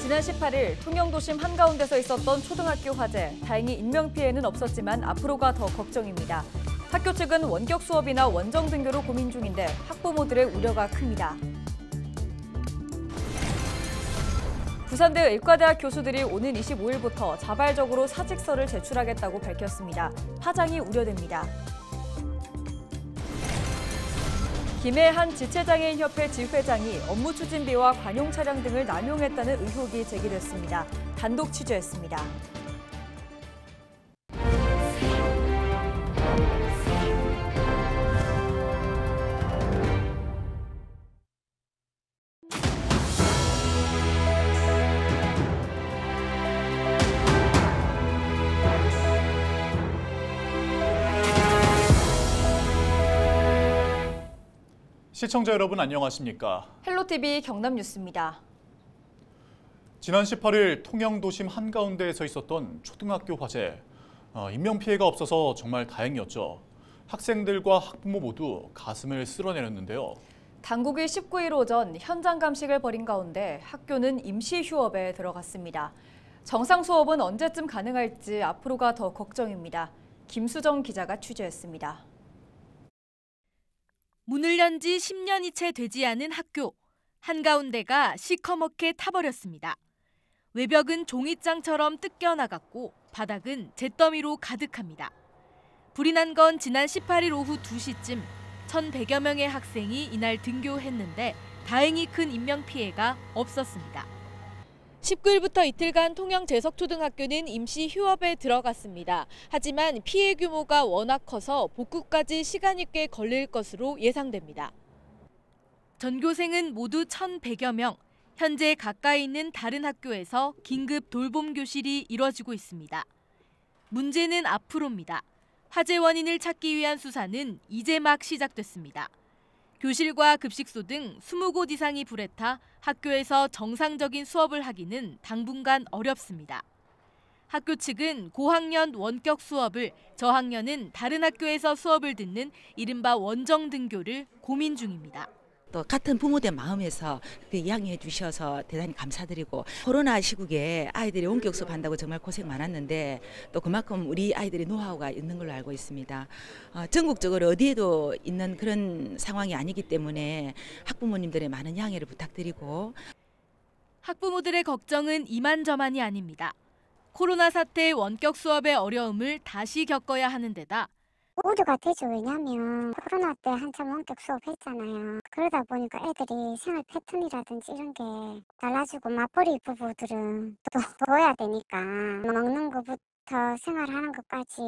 지난 18일 통영도심 한가운데서 있었던 초등학교 화재. 다행히 인명피해는 없었지만 앞으로가 더 걱정입니다. 학교 측은 원격 수업이나 원정 등교로 고민 중인데 학부모들의 우려가 큽니다. 부산대 의과대학 교수들이 오는 25일부터 자발적으로 사직서를 제출하겠다고 밝혔습니다. 파장이 우려됩니다. 김해 한 지체장애인협회 지회장이 업무 추진비와 관용 차량 등을 남용했다는 의혹이 제기됐습니다. 단독 취재했습니다. 시청자 여러분 안녕하십니까? 헬로티비 경남뉴스입니다. 지난 18일 통영도심 한가운데에서 있었던 초등학교 화재. 인명피해가 없어서 정말 다행이었죠. 학생들과 학부모 모두 가슴을 쓸어내렸는데요. 당국이 19일 오전 현장 감식을 벌인 가운데 학교는 임시 휴업에 들어갔습니다. 정상 수업은 언제쯤 가능할지 앞으로가 더 걱정입니다. 김수정 기자가 취재했습니다. 문을 연 지 10년이 채 되지 않은 학교. 한가운데가 시커멓게 타버렸습니다. 외벽은 종이장처럼 뜯겨나갔고 바닥은 잿더미로 가득합니다. 불이 난 건 지난 18일 오후 2시쯤 1,100여 명의 학생이 이날 등교했는데 다행히 큰 인명피해가 없었습니다. 19일부터 이틀간 통영 재석초등학교는 임시 휴업에 들어갔습니다. 하지만 피해 규모가 워낙 커서 복구까지 시간이 꽤 걸릴 것으로 예상됩니다. 전교생은 모두 1,100여 명. 현재 가까이 있는 다른 학교에서 긴급 돌봄 교실이 이뤄지고 있습니다. 문제는 앞으로입니다. 화재 원인을 찾기 위한 수사는 이제 막 시작됐습니다. 교실과 급식소 등 20곳 이상이 불에 타 학교에서 정상적인 수업을 하기는 당분간 어렵습니다. 학교 측은 고학년 원격 수업을, 저학년은 다른 학교에서 수업을 듣는 이른바 원정 등교를 고민 중입니다. 또 같은 부모들 마음에서 이야기해 주셔서 대단히 감사드리고, 코로나 시국에 아이들이 원격 수업한다고 정말 고생 많았는데 또 그만큼 우리 아이들의 노하우가 있는 걸로 알고 있습니다. 전국적으로 어디에도 있는 그런 상황이 아니기 때문에 학부모님들의 많은 양해를 부탁드리고. 학부모들의 걱정은 이만저만이 아닙니다. 코로나 사태의 원격 수업의 어려움을 다시 겪어야 하는 데다 우려가 되죠. 왜냐하면 코로나 때 한참 원격 수업했잖아요. 그러다 보니까 애들이 생활 패턴이라든지 이런 게 달라지고, 맞벌이 부부들은 또 둬야 되니까 먹는 것부터 생활하는 것까지.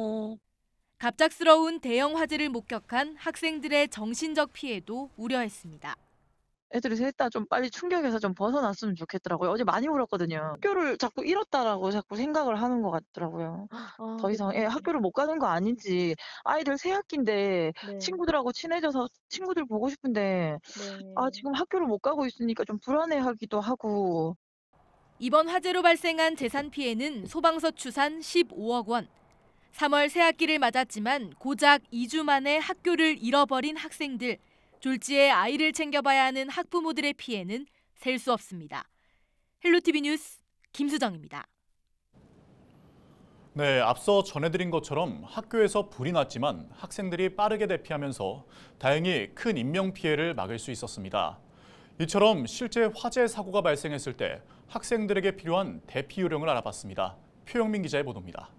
갑작스러운 대형 화재를 목격한 학생들의 정신적 피해도 우려했습니다. 애들이 셋 다 좀 빨리 충격에서 좀 벗어났으면 좋겠더라고요. 어제 많이 울었거든요. 학교를 자꾸 잃었다라고 자꾸 생각을 하는 것 같더라고요. 더 이상 학교를 못 가는 거 아닌지, 아이들 새 학기인데 친구들하고 친해져서 친구들 보고 싶은데 지금 학교를 못 가고 있으니까 좀 불안해하기도 하고. 이번 화재로 발생한 재산 피해는 소방서 추산 15억 원. 3월 새 학기를 맞았지만 고작 2주 만에 학교를 잃어버린 학생들. 졸지에 아이를 챙겨봐야 하는 학부모들의 피해는 셀 수 없습니다. 헬로티비 뉴스 김수정입니다. 네, 앞서 전해드린 것처럼 학교에서 불이 났지만 학생들이 빠르게 대피하면서 다행히 큰 인명피해를 막을 수 있었습니다. 이처럼 실제 화재 사고가 발생했을 때 학생들에게 필요한 대피 요령을 알아봤습니다. 표영민 기자의 보도입니다.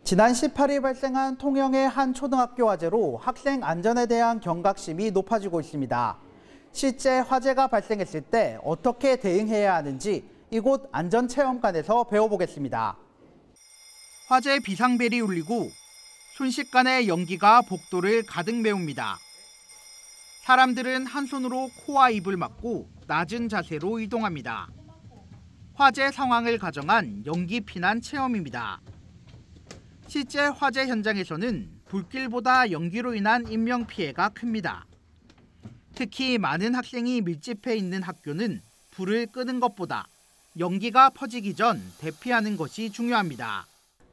지난 18일 발생한 통영의 한 초등학교 화재로 학생 안전에 대한 경각심이 높아지고 있습니다. 실제 화재가 발생했을 때 어떻게 대응해야 하는지 이곳 안전체험관에서 배워보겠습니다. 화재 비상벨이 울리고 순식간에 연기가 복도를 가득 메웁니다. 사람들은 한 손으로 코와 입을 막고 낮은 자세로 이동합니다. 화재 상황을 가정한 연기 피난 체험입니다. 실제 화재 현장에서는 불길보다 연기로 인한 인명피해가 큽니다. 특히 많은 학생이 밀집해 있는 학교는 불을 끄는 것보다 연기가 퍼지기 전 대피하는 것이 중요합니다.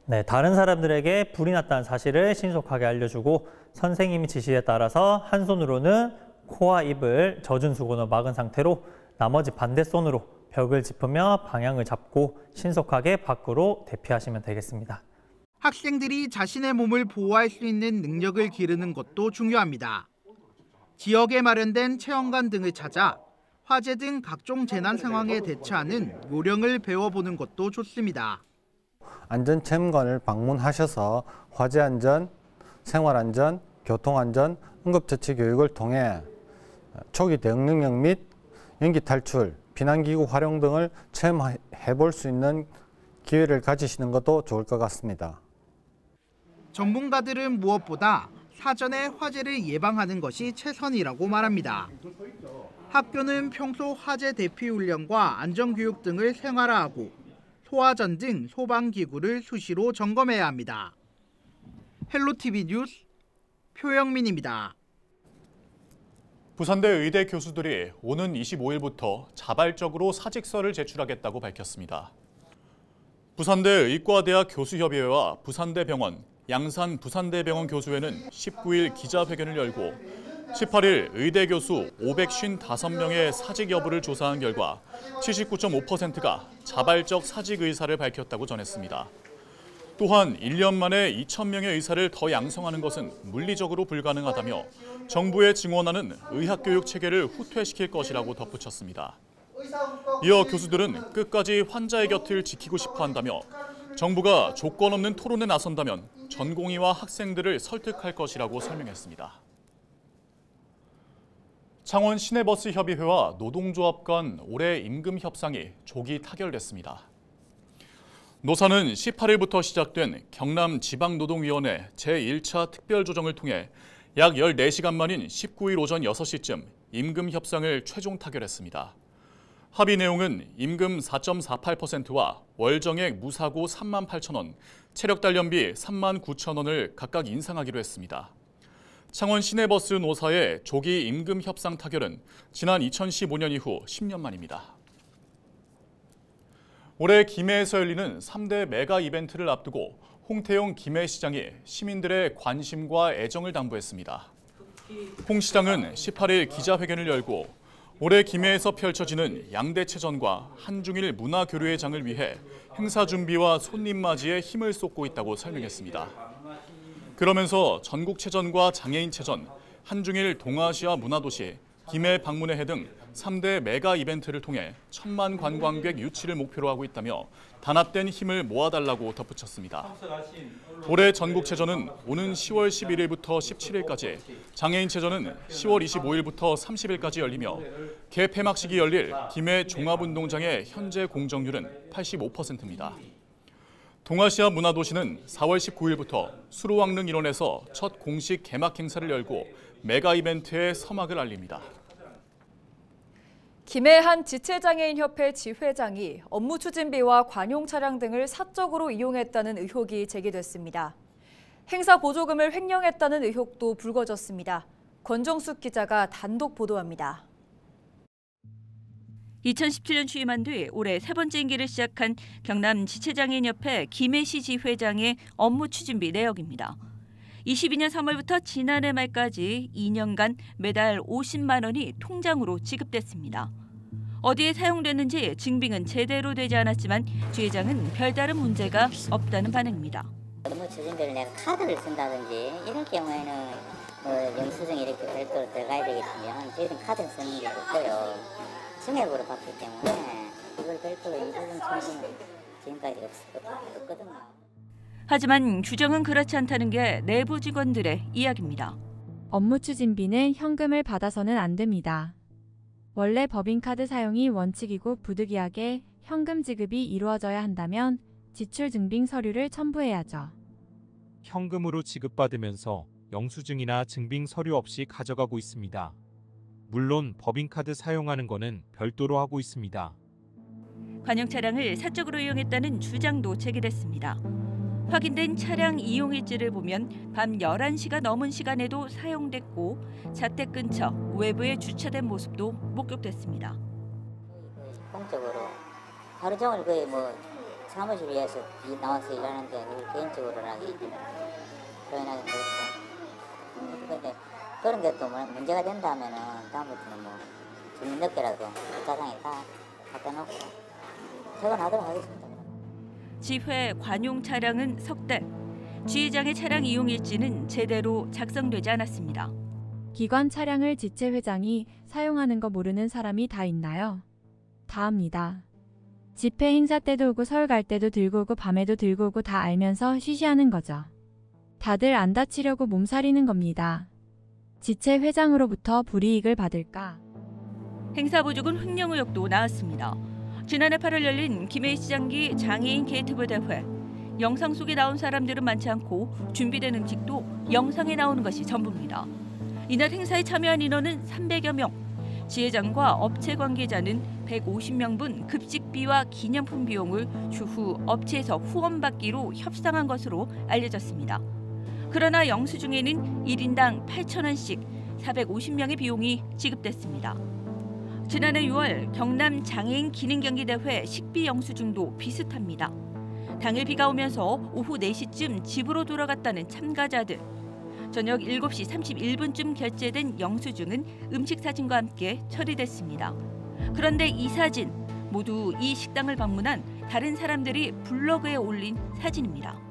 네, 다른 사람들에게 불이 났다는 사실을 신속하게 알려주고 선생님의 지시에 따라서 한 손으로는 코와 입을 젖은 수건으로 막은 상태로 나머지 반대손으로 벽을 짚으며 방향을 잡고 신속하게 밖으로 대피하시면 되겠습니다. 학생들이 자신의 몸을 보호할 수 있는 능력을 기르는 것도 중요합니다. 지역에 마련된 체험관 등을 찾아 화재 등 각종 재난 상황에 대처하는 요령을 배워보는 것도 좋습니다. 안전체험관을 방문하셔서 화재안전, 생활안전, 교통안전, 응급처치 교육을 통해 초기 대응 능력 및 연기 탈출, 비난기구 활용 등을 체험해 볼 수 있는 기회를 가지시는 것도 좋을 것 같습니다. 전문가들은 무엇보다 사전에 화재를 예방하는 것이 최선이라고 말합니다. 학교는 평소 화재 대피 훈련과 안전교육 등을 생활화하고 소화전 등 소방기구를 수시로 점검해야 합니다. 헬로티비 뉴스 표영민입니다. 부산대 의대 교수들이 오는 25일부터 자발적으로 사직서를 제출하겠다고 밝혔습니다. 부산대 의과대학 교수협의회와 부산대병원, 양산 부산대병원 교수회는 19일 기자회견을 열고 18일 의대 교수 555명의 사직 여부를 조사한 결과 79.5%가 자발적 사직 의사를 밝혔다고 전했습니다. 또한 1년 만에 2,000명의 의사를 더 양성하는 것은 물리적으로 불가능하다며 정부의 증원하는 의학교육 체계를 후퇴시킬 것이라고 덧붙였습니다. 이어 교수들은 끝까지 환자의 곁을 지키고 싶어 한다며 정부가 조건 없는 토론에 나선다면 전공의와 학생들을 설득할 것이라고 설명했습니다. 창원 시내버스협의회와 노동조합 간 올해 임금 협상이 조기 타결됐습니다. 노사는 18일부터 시작된 경남지방노동위원회 제1차 특별조정을 통해 약 14시간 만인 19일 오전 6시쯤 임금 협상을 최종 타결했습니다. 합의 내용은 임금 4.48%와 월정액 무사고 3만 8천 원, 체력단련비 3만 9천 원을 각각 인상하기로 했습니다. 창원 시내버스 노사의 조기 임금 협상 타결은 지난 2015년 이후 10년 만입니다. 올해 김해에서 열리는 3대 메가 이벤트를 앞두고 홍태용 김해시장이 시민들의 관심과 애정을 당부했습니다. 홍 시장은 18일 기자회견을 열고 올해 김해에서 펼쳐지는 양대체전과 한중일 문화교류의 장을 위해 행사 준비와 손님 맞이에 힘을 쏟고 있다고 설명했습니다. 그러면서 전국체전과 장애인체전, 한중일 동아시아 문화도시, 김해 방문회 등 3대 메가 이벤트를 통해 1,000만 관광객 유치를 목표로 하고 있다며 단합된 힘을 모아달라고 덧붙였습니다. 올해 전국체전은 오는 10월 11일부터 17일까지, 장애인체전은 10월 25일부터 30일까지 열리며 개폐막식이 열릴 김해 종합운동장의 현재 공정률은 85%입니다. 동아시아 문화도시는 4월 19일부터 수로왕릉 일원에서 첫 공식 개막 행사를 열고 메가 이벤트의 서막을 알립니다. 김해 한 지체장애인협회 지회장이 업무 추진비와 관용 차량 등을 사적으로 이용했다는 의혹이 제기됐습니다. 행사 보조금을 횡령했다는 의혹도 불거졌습니다. 권정숙 기자가 단독 보도합니다. 2017년 취임한 뒤 올해 세 번째 임기를 시작한 경남 지체장애인협회 김해시 지회장의 업무 추진비 내역입니다. 22년 3월부터 지난해 말까지 2년간 매달 50만 원이 통장으로 지급됐습니다. 어디에 사용됐는지 증빙은 제대로 되지 않았지만 지회장은 별다른 문제가 없다는 반응입니다. 업무 추진비를 내가 카드를 쓴다든지 이럴 경우에는 영수증이 이렇게 별도로 들어가야 되겠으면 저희는 카드를 쓰는 게 없고요. 증액으로 받기 때문에 이걸 별도로 영수증 청구는 지금까지 없거든요. 하지만 규정은 그렇지 않다는 게 내부 직원들의 이야기입니다. 업무 추진비는 현금을 받아서는 안 됩니다. 원래 법인카드 사용이 원칙이고 부득이하게 현금 지급이 이루어져야 한다면 지출 증빙 서류를 첨부해야죠. 현금으로 지급받으면서 영수증이나 증빙 서류 없이 가져가고 있습니다. 물론 법인카드 사용하는 거는 별도로 하고 있습니다. 관용 차량을 사적으로 이용했다는 주장도 제기됐습니다. 확인된 차량 이용 일지를 보면 밤 11시가 넘은 시간에도 사용됐고 자택 근처 외부에 주차된 모습도 목격됐습니다. 공적으로 하루 종일 거의 사무실 위에서 나와서 일하는데 그걸 개인적으로 하기 표현하기 그렇고 그런데 그런 게 또 문제가 된다면은 다음부터는 뭐 주민 늦게라도 주차장에 다 갖다 놓고 퇴근하도록 하겠습니다. 지회 관용 차량은 석 대. 지회장의 차량 이용 일지는 제대로 작성되지 않았습니다. 기관 차량을 지체회장이 사용하는 거 모르는 사람이 다 있나요? 다합니다. 집회 행사 때도 오고 서울 갈 때도 들고 오고 밤에도 들고 오고 다 알면서 쉬쉬하는 거죠. 다들 안 다치려고 몸살이는 겁니다. 지체회장으로부터 불이익을 받을까? 행사 부족은 횡령 의혹도 나왔습니다. 지난해 8월 열린 김해 시장기 장애인 게이트볼 대회. 영상 속에 나온 사람들은 많지 않고 준비된 음식도 영상에 나오는 것이 전부입니다. 이날 행사에 참여한 인원은 300여 명. 지회장과 업체 관계자는 150명분 급식비와 기념품 비용을 추후 업체에서 후원받기로 협상한 것으로 알려졌습니다. 그러나 영수증에는 1인당 8,000원씩 450명의 비용이 지급됐습니다. 지난해 6월 경남 장애인 기능경기대회 식비 영수증도 비슷합니다. 당일 비가 오면서 오후 4시쯤 집으로 돌아갔다는 참가자들. 저녁 7시 31분쯤 결제된 영수증은 음식 사진과 함께 처리됐습니다. 그런데 이 사진 모두 이 식당을 방문한 다른 사람들이 블로그에 올린 사진입니다.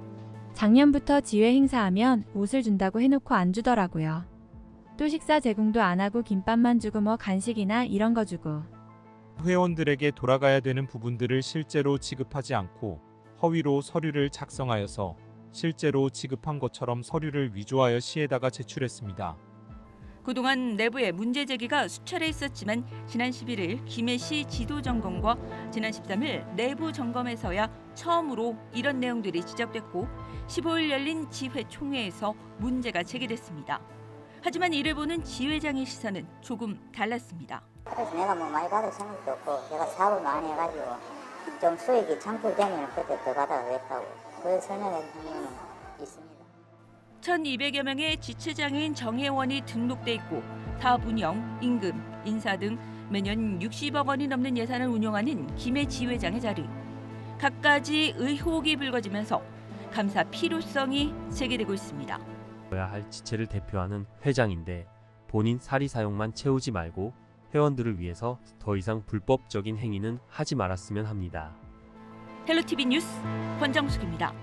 작년부터 지회 행사하면 옷을 준다고 해놓고 안 주더라고요. 또 식사 제공도 안 하고 김밥만 주고 뭐 간식이나 이런 거 주고. 회원들에게 돌아가야 되는 부분들을 실제로 지급하지 않고 허위로 서류를 작성하여서 실제로 지급한 것처럼 서류를 위조하여 시에다가 제출했습니다. 그동안 내부에 문제 제기가 수차례 있었지만 지난 11일 김해시 지도점검과 지난 13일 내부 점검에서야 처음으로 이런 내용들이 지적됐고 15일 열린 지회 총회에서 문제가 제기됐습니다. 하지만 이를 보는 지회장의 시선은 조금 달랐습니다. 그래서 내가 뭐 많이 받을 생각도 없고 제가 사업을 많이 해가지고 좀 수익이 창출되면 그때 더 받아가겠다고 그 설명한 이유는 있습니다. 1,200여 명의 지체장애인 정회원이 등록돼 있고 사업 운영, 임금, 인사 등 매년 60억 원이 넘는 예산을 운영하는 김해 지회장의 자리. 갖가지 의혹이 불거지면서 감사 필요성이 제기되고 있습니다. 해야 할 지체를 대표하는 회장인데 본인 사리 사용만 채우지 말고 회원들을 위해서 더 이상 불법적인 행위는 하지 말았으면 합니다. 헬로티비 뉴스 권정숙입니다.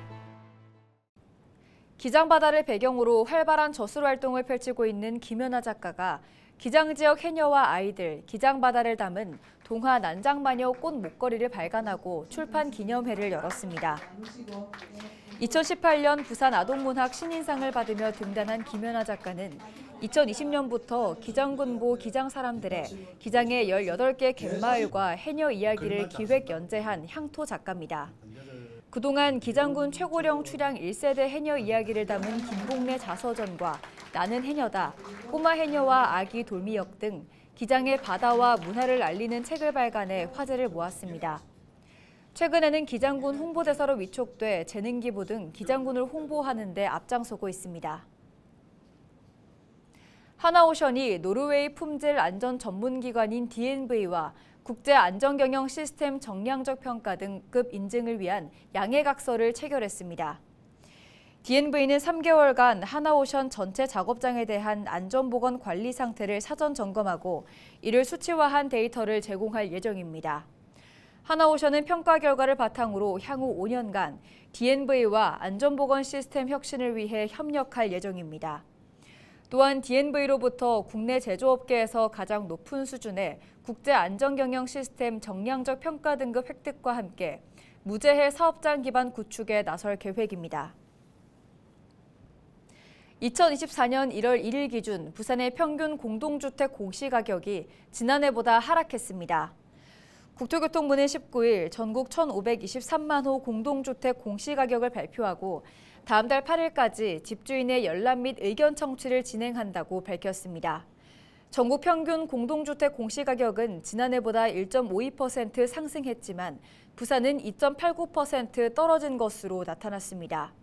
기장바다를 배경으로 활발한 저술 활동을 펼치고 있는 김연아 작가가 기장 지역 해녀와 아이들, 기장바다를 담은 동화 난장마녀 꽃 목걸이를 발간하고 출판 기념회를 열었습니다. 2018년 부산 아동문학 신인상을 받으며 등단한 김연아 작가는 2020년부터 기장군보 기장사람들의 기장의 18개 갯마을과 해녀 이야기를 기획 연재한 향토 작가입니다. 그동안 기장군 최고령 출향 1세대 해녀 이야기를 담은 김봉래 자서전과 나는 해녀다, 꼬마 해녀와 아기 돌미역 등 기장의 바다와 문화를 알리는 책을 발간해 화제를 모았습니다. 최근에는 기장군 홍보대사로 위촉돼 재능기부 등 기장군을 홍보하는 데 앞장서고 있습니다. 하나오션이 노르웨이 품질 안전 전문기관인 DNV와 국제안전경영 시스템 정량적 평가 등급 인증을 위한 양해각서를 체결했습니다. DNV는 3개월간 하나오션 전체 작업장에 대한 안전보건 관리 상태를 사전 점검하고 이를 수치화한 데이터를 제공할 예정입니다. 하나오션은 평가 결과를 바탕으로 향후 5년간 DNV와 안전보건 시스템 혁신을 위해 협력할 예정입니다. 또한 DNV로부터 국내 제조업계에서 가장 높은 수준의 국제안전경영 시스템 정량적 평가 등급 획득과 함께 무제해 사업장 기반 구축에 나설 계획입니다. 2024년 1월 1일 기준 부산의 평균 공동주택 공시가격이 지난해보다 하락했습니다. 국토교통부는 19일 전국 1,523만 호 공동주택 공시가격을 발표하고 다음 달 8일까지 집주인의 열람 및 의견 청취를 진행한다고 밝혔습니다. 전국 평균 공동주택 공시가격은 지난해보다 1.52% 상승했지만 부산은 2.89% 떨어진 것으로 나타났습니다.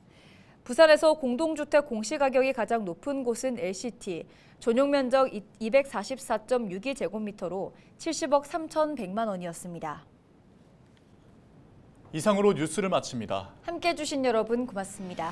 부산에서 공동주택 공시가격이 가장 높은 곳은 LCT, 전용면적 244.62제곱미터로 70억 3,100만 원이었습니다. 이상으로 뉴스를 마칩니다. 함께해 주신 여러분 고맙습니다.